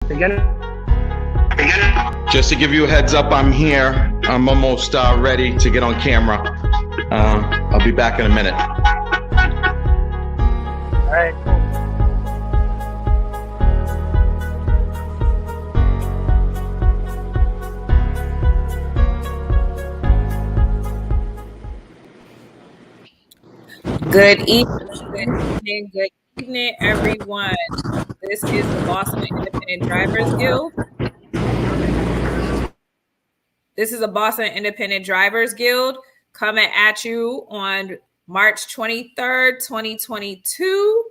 Again. Just to give you a heads up, I'm here. I'm almost ready to get on camera. I'll be back in a minute. All right, cool. Good evening, everyone. This is the Boston Independent Drivers Guild. This is a Boston Independent Drivers Guild coming at you on March 23rd, 2022.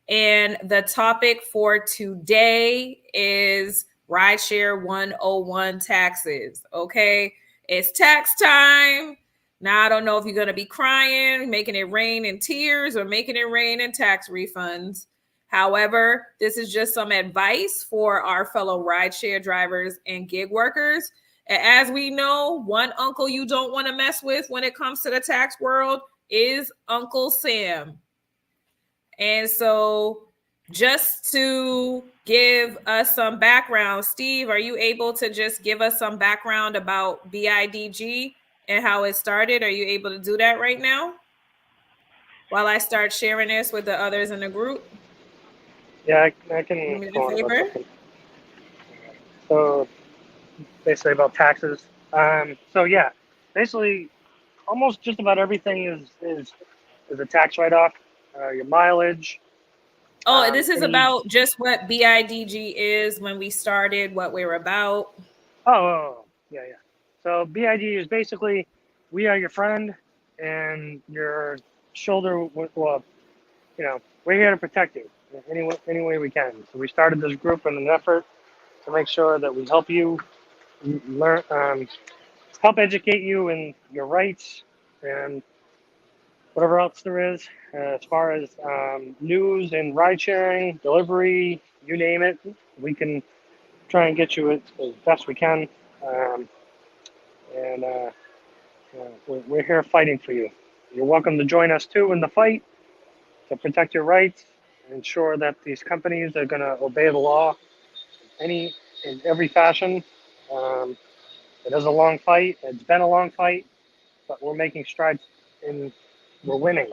And the topic for today is Rideshare 101 taxes. Okay, it's tax time. Now, I don't know if you're going to be crying, making it rain in tears, or making it rain in tax refunds. However, this is just some advice for our fellow rideshare drivers and gig workers. And as we know, one uncle you don't want to mess with when it comes to the tax world is Uncle Sam. And so just to give us some background, Steve, are you able to just give us some background about BIDG and how it started? Are you able to do that right now while I start sharing this with the others in the group? Yeah, I can. Do me a favor. So basically about taxes. So yeah, basically almost just about everything is a tax write-off. Your mileage. Oh, this is about just what BIDG is, when we started, what we're about. Oh, yeah. So BIDG is basically, we are your friend and your shoulder. Well, you know, we're here to protect you any way we can. So we started this group in an effort to make sure that we help you learn, help educate you in your rights and whatever else there is, as far as news and ride sharing, delivery, you name it, we can try and get you it as best we can. We're here fighting for you. You're welcome to join us too in the fight to protect your rights and ensure that these companies are going to obey the law in every fashion. It is a long fight. It's been a long fight, but we're making strides and we're winning.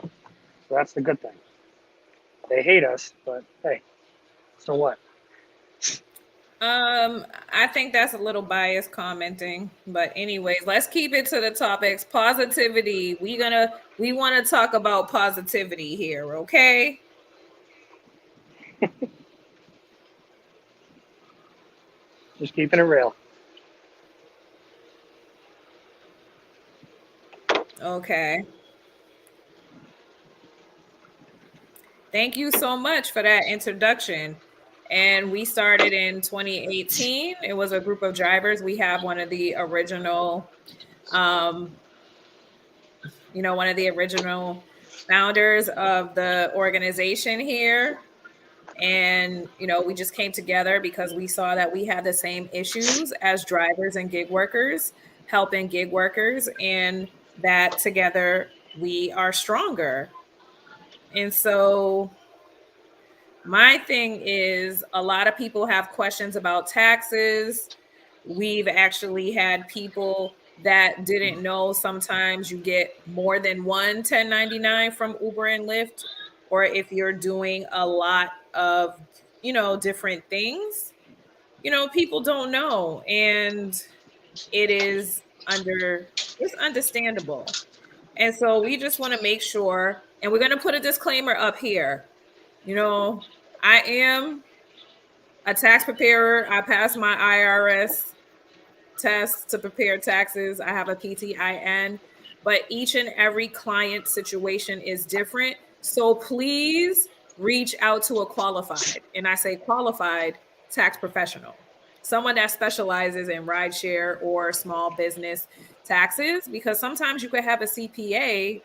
So that's the good thing. They hate us, but hey, so what? I think that's a little biased commenting, but anyways, let's keep it to the topics. Positivity. We want to talk about positivity here, okay? Just keeping it real. Okay. Thank you so much for that introduction. And we started in 2018. It was a group of drivers. We have one of the original, one of the original founders of the organization here. And, we just came together because we saw that we had the same issues as drivers and gig workers, helping gig workers, and that together we are stronger. And so my thing is, a lot of people have questions about taxes. We've actually had people that didn't know sometimes you get more than one 1099 from Uber and Lyft, or if you're doing a lot of, different things, people don't know. And it's understandable. And so we just want to make sure, and we're going to put a disclaimer up here. I am a tax preparer. I passed my IRS test to prepare taxes. I have a PTIN, but each and every client situation is different. So please reach out to a qualified, and I say qualified tax professional, someone that specializes in rideshare or small business taxes, because sometimes you could have a CPA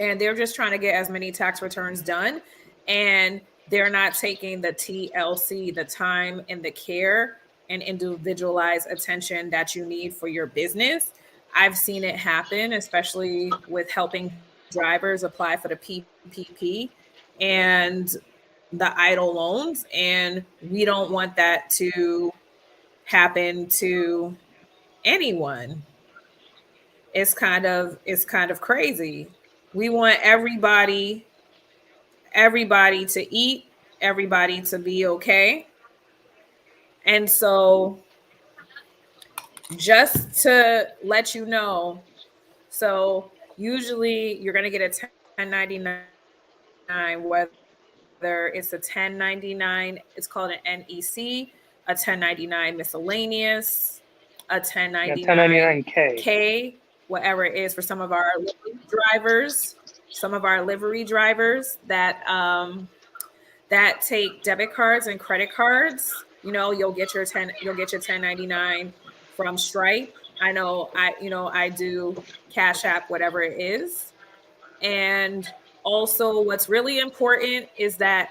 and they're just trying to get as many tax returns done, and they're not taking the TLC, the time and the care and individualized attention that you need for your business. I've seen it happen, especially with helping drivers apply for the PPP. And the idle loans, and we don't want that to happen to anyone. It's kind of crazy. We want everybody to eat, everybody to be okay. And so just to let you know, so usually you're going to get a 1099, whether it's a 1099, it's called an NEC, a 1099 miscellaneous, a 1099K. 1099K, whatever it is for some of our livery drivers that take debit cards and credit cards. You'll get your 1099 from Stripe. I know I do Cash App, whatever it is. And also what's really important is that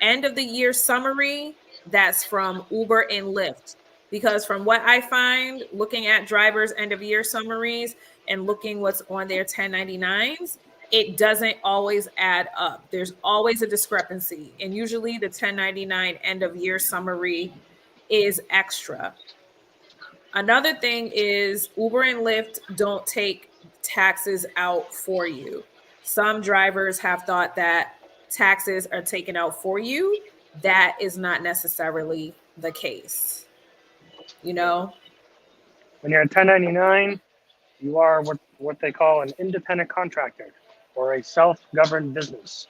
end of the year summary that's from Uber and Lyft. Because from what I find, looking at drivers' end of year summaries and looking what's on their 1099s, it doesn't always add up. There's always a discrepancy. And usually the 1099 end of year summary is extra. Another thing is Uber and Lyft don't take taxes out for you. Some drivers have thought that taxes are taken out for you. That is not necessarily the case. When you're a 1099, you are what they call an independent contractor or a self-governed business.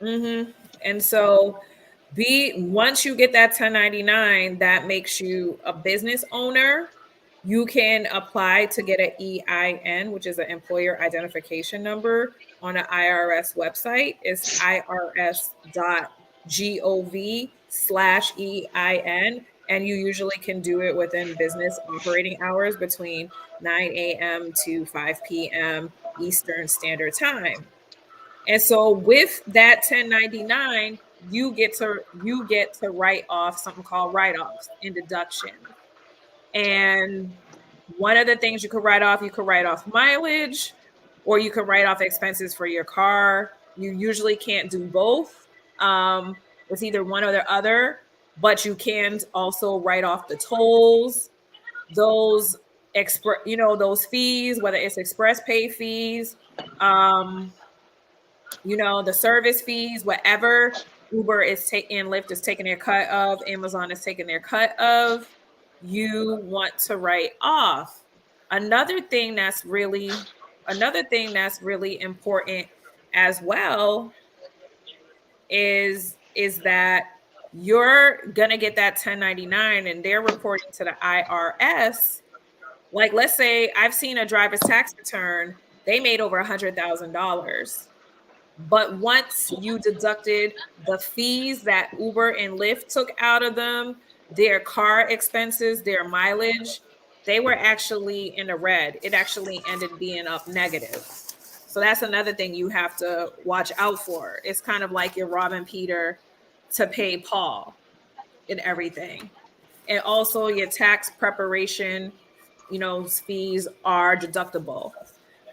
And so once you get that 1099, that makes you a business owner. You can apply to get an EIN, which is an employer identification number, on an IRS website. It's irs.gov/EIN. And you usually can do it within business operating hours between 9 a.m. to 5 p.m. Eastern Standard Time. And so with that 1099, you get to write off something called write-offs in deduction. And one of the things you could write off mileage, or you could write off expenses for your car. You usually can't do both. It's either one or the other, but you can also write off the tolls, those fees, whether it's express pay fees, the service fees, whatever Uber is taking, Lyft is taking their cut of, Amazon is taking their cut of, you want to write off. Another thing that's really important as well is that you're going to get that 1099 and they're reporting to the IRS. Like, let's say I've seen a driver's tax return, they made over $100,000. But once you deducted the fees that Uber and Lyft took out of them, their car expenses, their mileage, they were actually in the red. It actually ended being up negative. So that's another thing you have to watch out for. It's kind of like you're robbing Peter to pay Paul and everything. And also your tax preparation, fees are deductible.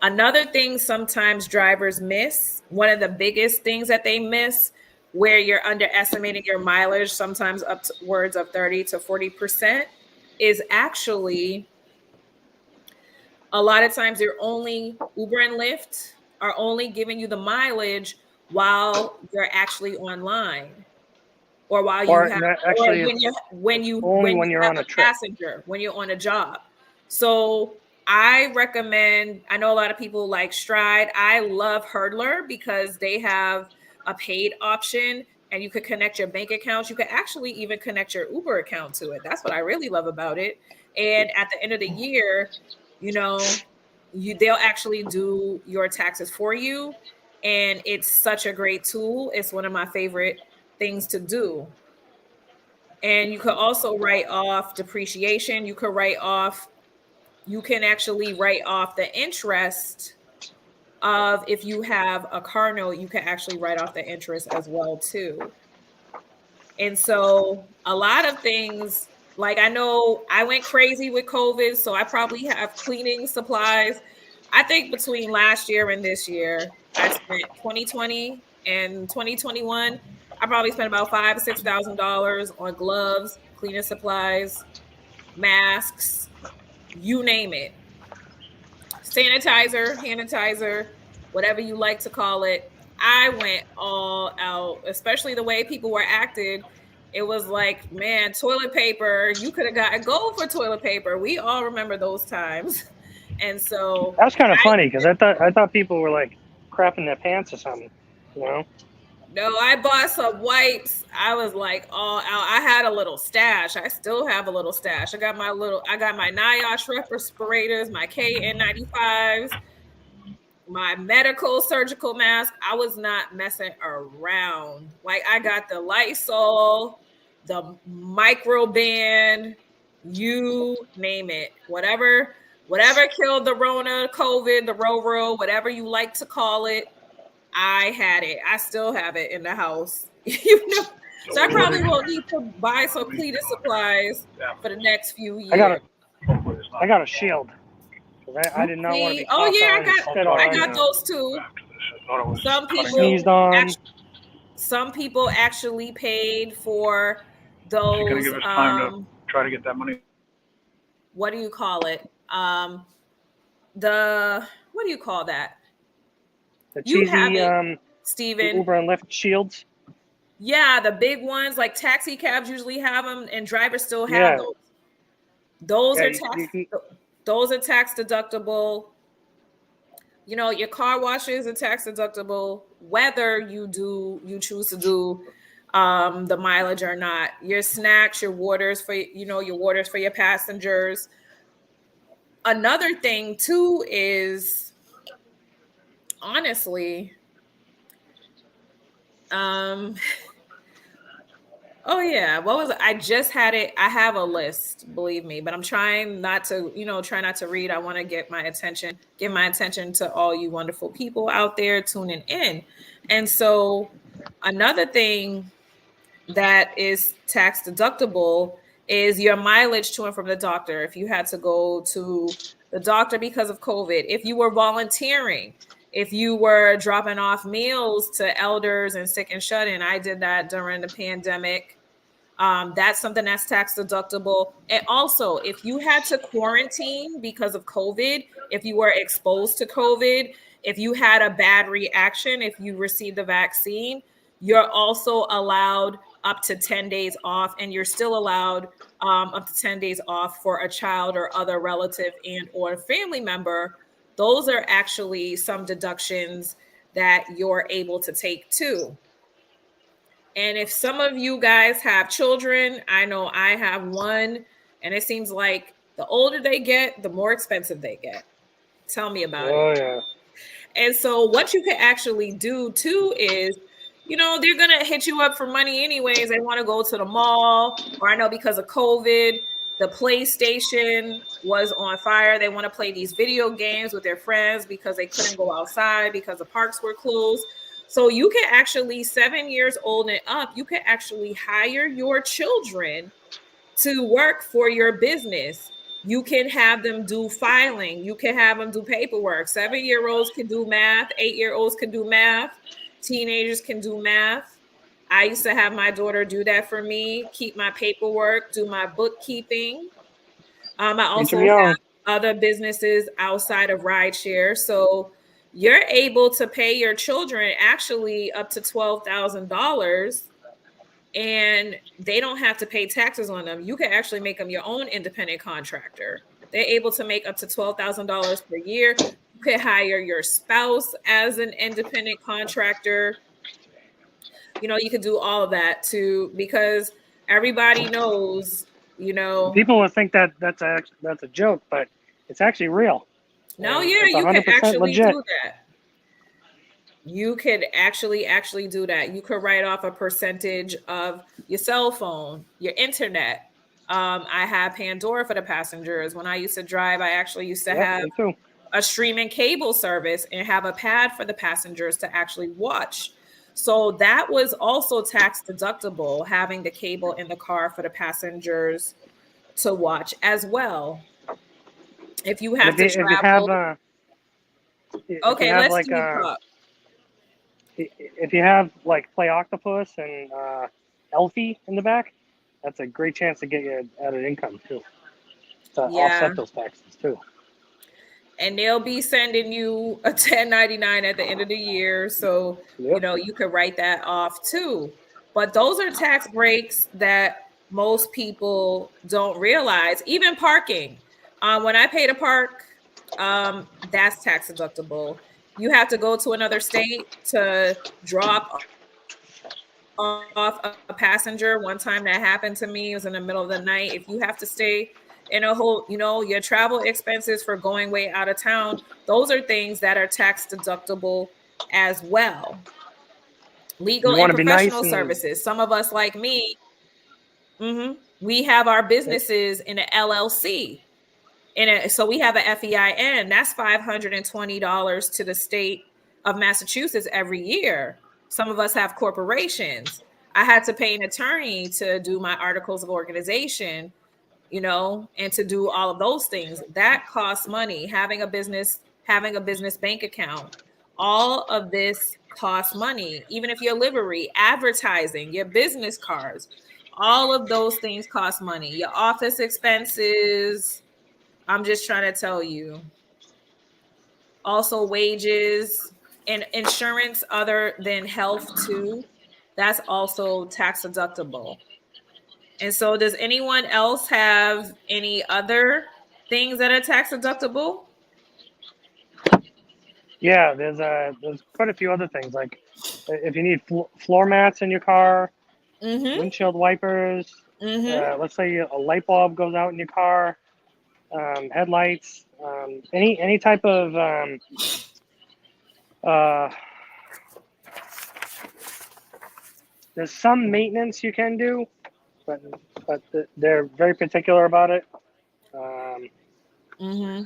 Another thing sometimes drivers miss, one of the biggest things that they miss, where you're underestimating your mileage, sometimes upwards of 30 to 40%, is actually a lot of times Uber and Lyft are only giving you the mileage while you're actually online, or while you have, when you're on a passenger, when you're on a job. So I recommend, I know a lot of people like Stride. I love Hurdler because they have a paid option and you could connect your bank accounts. You could actually even connect your Uber account to it. That's what I really love about it. And at the end of the year, they'll actually do your taxes for you. And it's such a great tool. It's one of my favorite things to do. And you could also write off depreciation. You can actually write off the interest of, if you have a car note, you can actually write off the interest as well too. And so a lot of things, like, I know I went crazy with COVID, so I probably have cleaning supplies. I think between last year and this year, I spent 2020 and 2021, I probably spent about $5,000 to $6,000 on gloves, cleaning supplies, masks, you name it. Sanitizer, sanitizer, whatever you like to call it. I went all out, especially the way people were acted. It was like, man, toilet paper, you could have gotten gold for toilet paper. We all remember those times. And so That was kind of funny because I thought people were like crapping their pants or something, you know. no, I bought some wipes. I was like all out. I had a little stash. I still have a little stash. I got my NIOSH respirators, my KN95s, my medical surgical mask. I was not messing around. Like I got the Lysol, the Microban, you name it. Whatever killed the Rona, COVID, the Roro, whatever you like to call it. I had it. I still have it in the house. You know, so I probably will need to buy some cleaning supplies for the next few years. I got a shield. I did not want to be. Oh yeah, I got on, those too. Sneezed on. Some people actually paid for those. She's gonna give us time to try to get that money. What do you call it? What do you call that? The cheesy, Steven. Uber and Lyft shields. Yeah, the big ones, like taxi cabs usually have them, and drivers still have those. Those are tax deductible. You know, your car washes are tax deductible, whether you choose to do the mileage or not. Your snacks, your waters for your passengers. Another thing too is, honestly, oh yeah, what was it? I just had it. I have a list, believe me, but I'm trying not to read. I want to give my attention to all you wonderful people out there tuning in. And so another thing that is tax deductible is your mileage to and from the doctor. If you had to go to the doctor because of COVID, if you were volunteering, if you were dropping off meals to elders and sick and shut-in, I did that during the pandemic. That's something that's tax deductible. And also, if you had to quarantine because of COVID, if you were exposed to COVID, if you had a bad reaction, if you received the vaccine, you're also allowed up to 10 days off, and you're still allowed up to 10 days off for a child or other relative and or family member. Those are actually some deductions that you're able to take too. And if some of you guys have children, I know I have one, and it seems like the older they get, the more expensive they get. Tell me about it. Oh yeah. And so what you can actually do too is, you know, they're going to hit you up for money anyways. They want to go to the mall, or I know because of COVID, the PlayStation was on fire. They want to play these video games with their friends because they couldn't go outside because the parks were closed. So you can actually, 7 years old and up, you can actually hire your children to work for your business. You can have them do filing. You can have them do paperwork. 7-year-olds can do math. 8-year-olds can do math. Teenagers can do math. I used to have my daughter do that for me, keep my paperwork, do my bookkeeping. I also have other businesses outside of rideshare. So you're able to pay your children actually up to $12,000, and they don't have to pay taxes on them. You can actually make them your own independent contractor. They're able to make up to $12,000 per year. You could hire your spouse as an independent contractor. You know, you could do all of that too, because everybody knows, you know. People will think that that's a joke, but it's actually real. No, yeah, you can actually do that. You could actually do that. You could write off a percentage of your cell phone, your internet. I have Pandora for the passengers. When I used to drive, I actually used to have a streaming cable service and have a pad for the passengers to actually watch. So that was also tax deductible, having the cable in the car for the passengers to watch as well. If you have to travel. Okay, let's do talk. if you have like Play Octopus and Elfie in the back, that's a great chance to get you added income too, to Yeah. offset those taxes too. And they'll be sending you a 1099 at the end of the year. So, Yep. you could write that off too. But those are tax breaks that most people don't realize. Even parking. When I pay to park, that's tax deductible. You have to go to another state to drop off a passenger. One time that happened to me, it was in the middle of the night. If you have to stay in a whole, your travel expenses for going way out of town, those are things that are tax deductible as well. Legal You and want to be nice professional and services. Some of us, like me, we have our businesses in an LLC. So we have an FEIN. That's $520 to the state of Massachusetts every year. Some of us have corporations. I had to pay an attorney to do my articles of organization, and to do all of those things. That costs money. Having a business bank account, all of this costs money. Even if your livery, advertising, your business cards, all of those things cost money. Your office expenses, I'm just trying to tell you. Also, wages and insurance other than health too. That's also tax deductible. And so, does anyone else have any other things that are tax deductible? yeah, there's quite a few other things like if you need floor mats in your car, Mm-hmm. windshield wipers. Mm-hmm. Let's say a light bulb goes out in your car, headlights, any type of uh, there's some maintenance you can do, but they're very particular about it. Mm-hmm.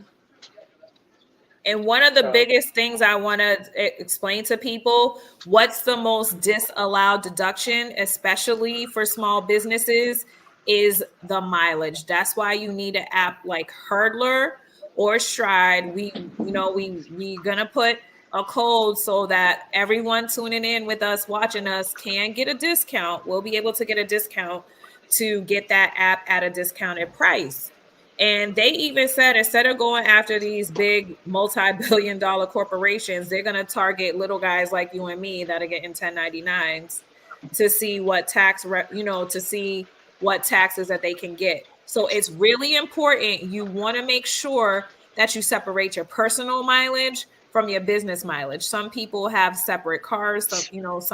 And one of the So biggest things I want to explain to people, what's the most disallowed deduction, especially for small businesses, is the mileage. That's why you need an app like Hurdler or Stride. We gonna put a code so that everyone tuning in with us, watching us, can get a discount. We'll be able to get a discount to get that app at a discounted price. And they even said instead of going after these big multi-billion-dollar corporations, they're going to target little guys like you and me that are getting 1099s to see what to see what taxes that they can get. So it's really important. You want to make sure that you separate your personal mileage from your business mileage. Some people have separate cars. Some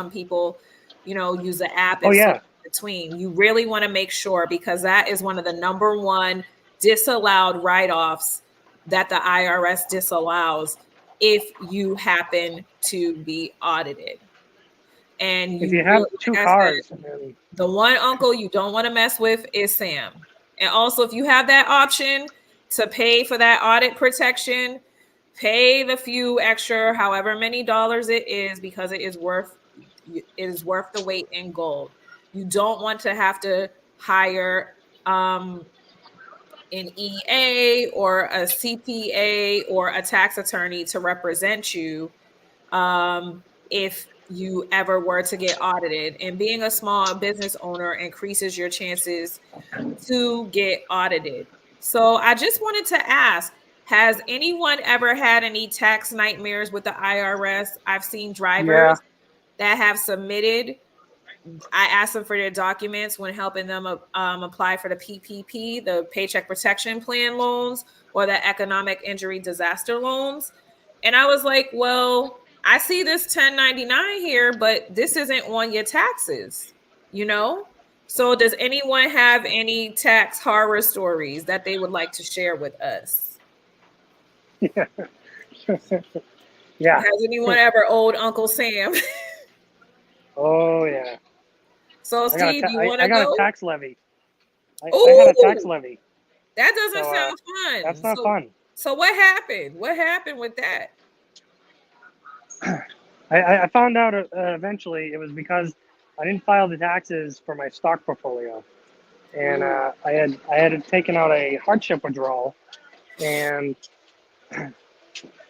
people, use the app oh and so yeah, in between. You really want to make sure, because that is one of the number one disallowed write-offs that the IRS disallows if you happen to be audited. And if you you have really, two like I said, cars, and the one uncle you don't want to mess with is Sam. And also, if you have that option to pay for that audit protection, pay the few extra, however many dollars it is, because it is worth the weight in gold. You don't want to have to hire an EA or a CPA or a tax attorney to represent you if you ever were to get audited. And being a small business owner increases your chances to get audited. So I just wanted to ask, has anyone ever had any tax nightmares with the IRS? I've seen yeah, drivers that have submitted. I asked them for their documents when helping them apply for the PPP, the Paycheck Protection Plan loans, or the Economic Injury Disaster loans. And I was like, well, I see this 1099 here, but this isn't on your taxes, you know? So does anyone have any tax horror stories that they would like to share with us? yeah. Has anyone ever owed Uncle Sam? Oh yeah. So Steve, you want I to got a go? tax levy. I had a tax Oh, levy. that doesn't So sound that's fun. not So, fun. so what happened? What happened with that? I found out eventually it was because I didn't file the taxes for my stock portfolio, and I had taken out a hardship withdrawal, and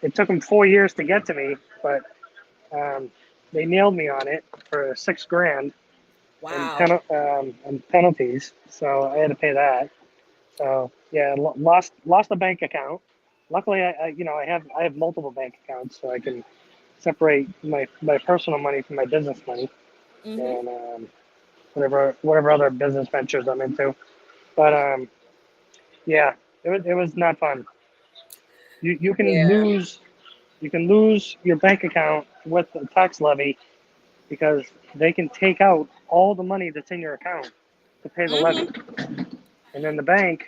it took them 4 years to get to me. But they nailed me on it for $6,000 Wow. and penalties. So I had to pay that. So yeah, lost a bank account. Luckily, I have multiple bank accounts, so I can separate my personal money from my business money Mm-hmm. and whatever other business ventures I'm into. But yeah, it was not fun. You can Yeah. lose your bank account with the tax levy because they can take out all the money that's in your account to pay the levy, Mm-hmm. and then the bank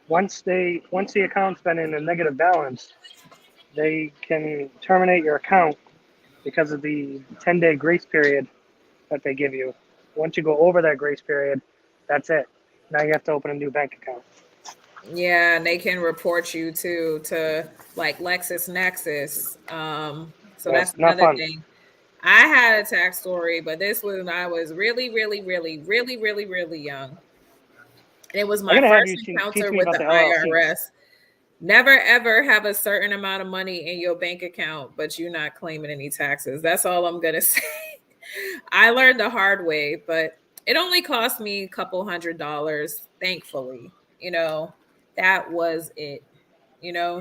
once the account's been in a negative balance, they can terminate your account because of the 10-day grace period that they give you. Once you go over that grace period, that's it. Now you have to open a new bank account. Yeah, and they can report you to like LexisNexis. So Yeah, that's not another fun. thing. I had a tax story, but this was when I was really, really, really, really, really, really young. It was I my gotta have first you teach encounter me with about the the LLCs. IRS. Never ever have a certain amount of money in your bank account, but you're not claiming any taxes. That's all I'm gonna say. I learned the hard way, but it only cost me a couple $100, thankfully. That was it.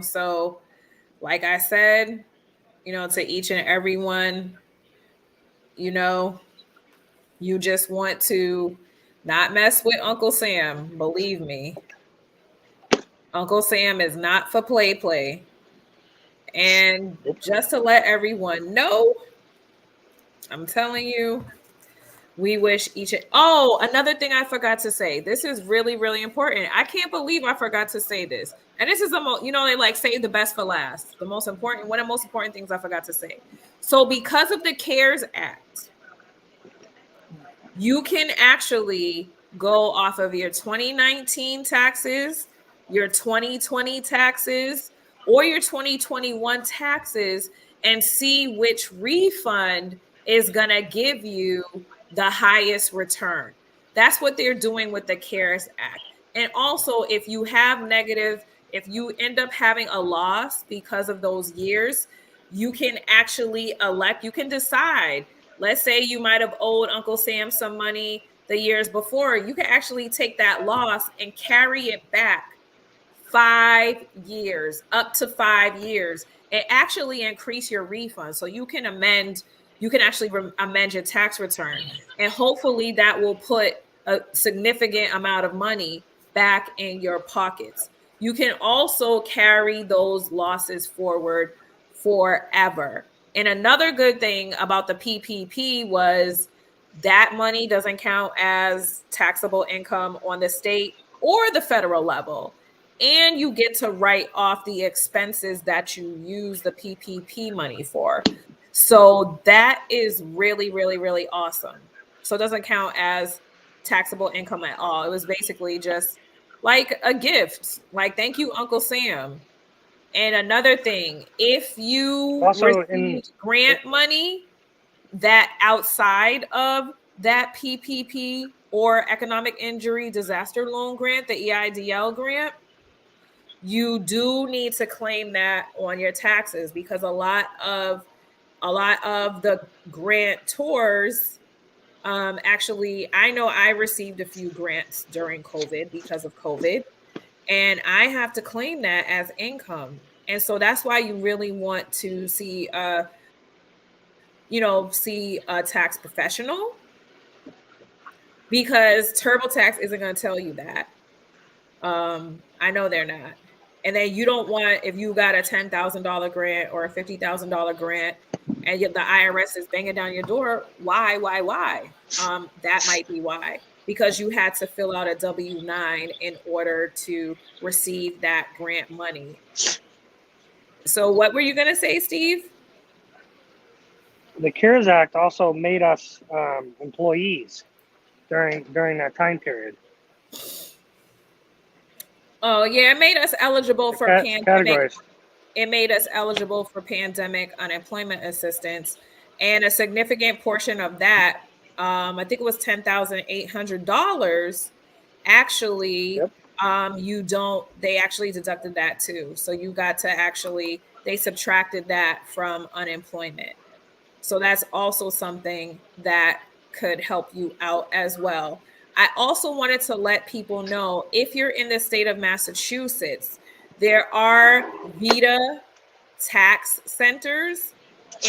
So like I said, to each and every one, you know, you just want to not mess with Uncle Sam. Believe me, Uncle Sam is not for play. And just to let everyone know, I'm telling you, we wish each. Oh, another thing I forgot to say. This is really, really important. I can't believe I forgot to say this. And this is the most, they like save the best for last. One of the most important things I forgot to say. So, because of the CARES Act, you can actually go off of your 2019 taxes, your 2020 taxes, or your 2021 taxes and see which refund is going to give you the highest return. That's what they're doing with the CARES Act. And also, if you end up having a loss because of those years, you can actually you can decide. Let's say you might have owed Uncle Sam some money the years before. You can actually take that loss and carry it back 5 years, up to 5 years, and actually increase your refund. So you can actually amend your tax return. And hopefully that will put a significant amount of money back in your pockets. You can also carry those losses forward forever. And another good thing about the PPP was that money doesn't count as taxable income on the state or the federal level. And you get to write off the expenses that you use the PPP money for. So that is really, really, really awesome. So it doesn't count as taxable income at all. It was basically just like a gift. Like, thank you, Uncle Sam. And another thing, if you Also, received grant money that outside of that PPP or economic injury disaster loan grant, the EIDL grant, you do need to claim that on your taxes because a lot of the grantors actually, I know I received a few grants during COVID because of COVID, and I have to claim that as income. And so that's why you really want to see a tax professional, because TurboTax isn't going to tell you that. I know they're not. And then you don't want, if you got a $10,000 grant or a $50,000 grant and the IRS is banging down your door, why? That might be why, because you had to fill out a W-9 in order to receive that grant money. So what were you going to say, Steve? the CARES Act also made us employees during that time period. Oh, yeah, it made us eligible for pandemic. Categories. It made us eligible for pandemic unemployment assistance, and a significant portion of that, I think it was $10,800. Actually, Yep. they actually deducted that too. So you got to they subtracted that from unemployment. So that's also something that could help you out as well. I also wanted to let people know, if you're in the state of Massachusetts, there are VITA tax centers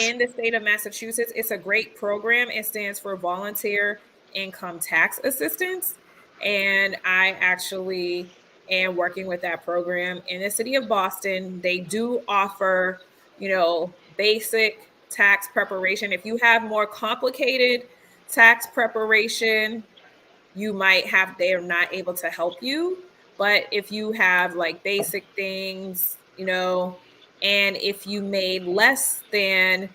in the state of Massachusetts. It's a great program. It stands for Volunteer Income Tax Assistance. And I actually am working with that program in the city of Boston. They do offer, basic tax preparation. If you have more complicated tax preparation, they're not able to help you. But if you have like basic things, and if you made less than,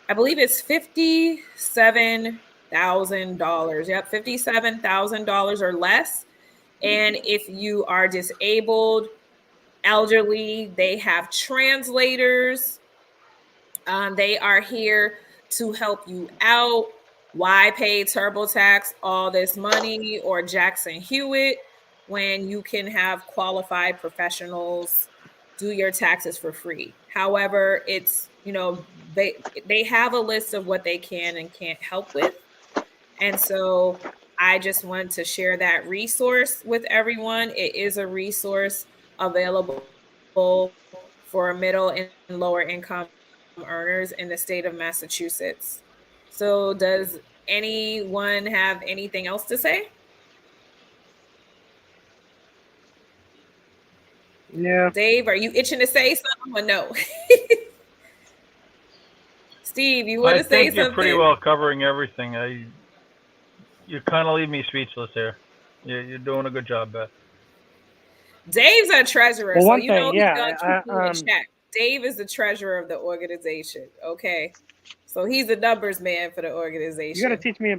I believe it's $57,000. Yep, $57,000 or less. And if you are disabled, elderly, they have translators. They are here to help you out. Why pay TurboTax all this money or Jackson Hewitt when you can have qualified professionals do your taxes for free? However, it's, they have a list of what they can and can't help with. And so I just wanted to share that resource with everyone. It is a resource available for middle and lower income earners in the state of Massachusetts. So does anyone have anything else to say? Yeah. Dave, are you itching to say something or no? Steve, you want to say I think you're pretty something? well covering everything. You kind of leave me speechless here. You're doing a good job, Beth. Dave's our treasurer, Well, so one you know thing, he's yeah, gonna keep you in check. Dave is the treasurer of the organization. Okay, so he's the numbers man for the organization. you got to teach me.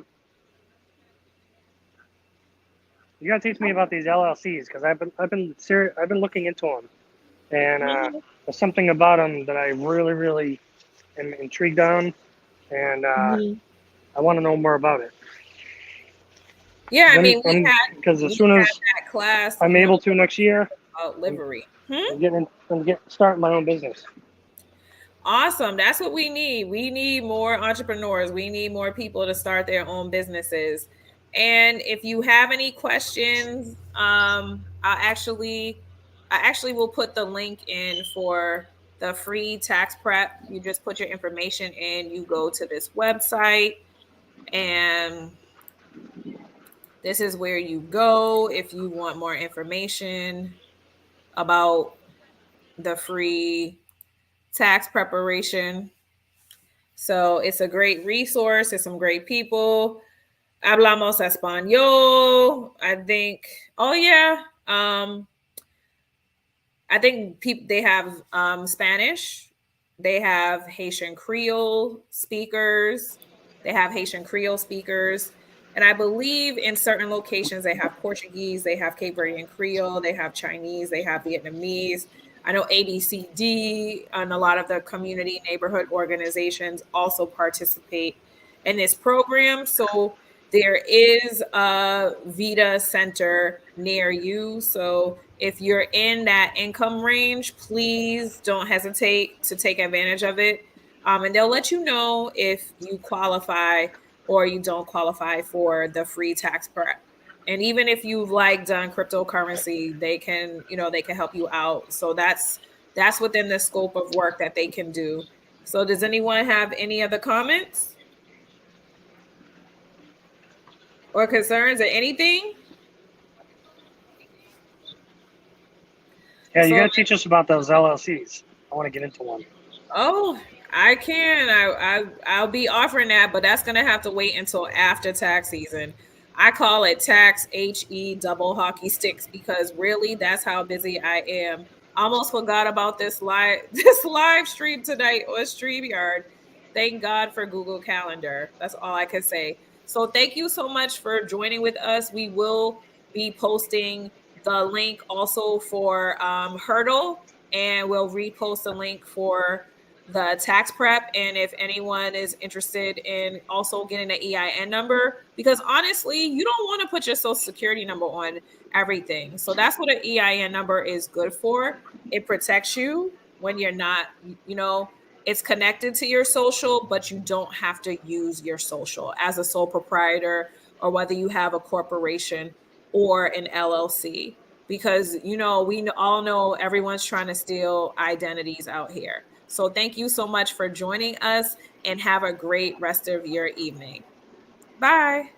You got to teach me about these LLCs, because I've been looking into them, and there's something about them that I really, really am intrigued on, and I want to know more about it. Yeah, I mean, because as soon as that class, I'm able to next year, about livery. I'm starting my own business. Awesome. That's what we need. We need more entrepreneurs. We need more people to start their own businesses. And if you have any questions, I actually will put the link in for the free tax prep. You just put your information in, you go to this website, and this is where you go if you want more information about the free tax preparation. So it's a great resource. It's some great people. Hablamos español. I think. Oh yeah. I think they have Spanish. They have Haitian Creole speakers. And I believe in certain locations they have Portuguese, they have Cape Verdean Creole, they have Chinese, they have Vietnamese. I know ABCD and a lot of the community neighborhood organizations also participate in this program. So there is a VITA center near you. So if you're in that income range, please don't hesitate to take advantage of it. And they'll let you know if you qualify or you don't qualify for the free tax prep. And even if you've done cryptocurrency, they can help you out. So that's within the scope of work that they can do. So does anyone have any other comments or concerns or anything? Yeah, you got to teach us about those LLCs. I want to get into one. Oh, I can. I'll be offering that, but that's gonna have to wait until after tax season. I call it tax HE double hockey sticks because really that's how busy I am. Almost forgot about this live stream tonight on StreamYard. Thank God for Google Calendar. That's all I can say. So thank you so much for joining with us. We will be posting the link also for Hurdle, and we'll repost the link for the tax prep. And if anyone is interested in also getting an EIN number, because honestly, you don't want to put your social security number on everything. So that's what an EIN number is good for. It protects you when you're not, It's connected to your social, but you don't have to use your social as a sole proprietor, or whether you have a corporation or an LLC, because we all know everyone's trying to steal identities out here. So thank you so much for joining us, and have a great rest of your evening. Bye.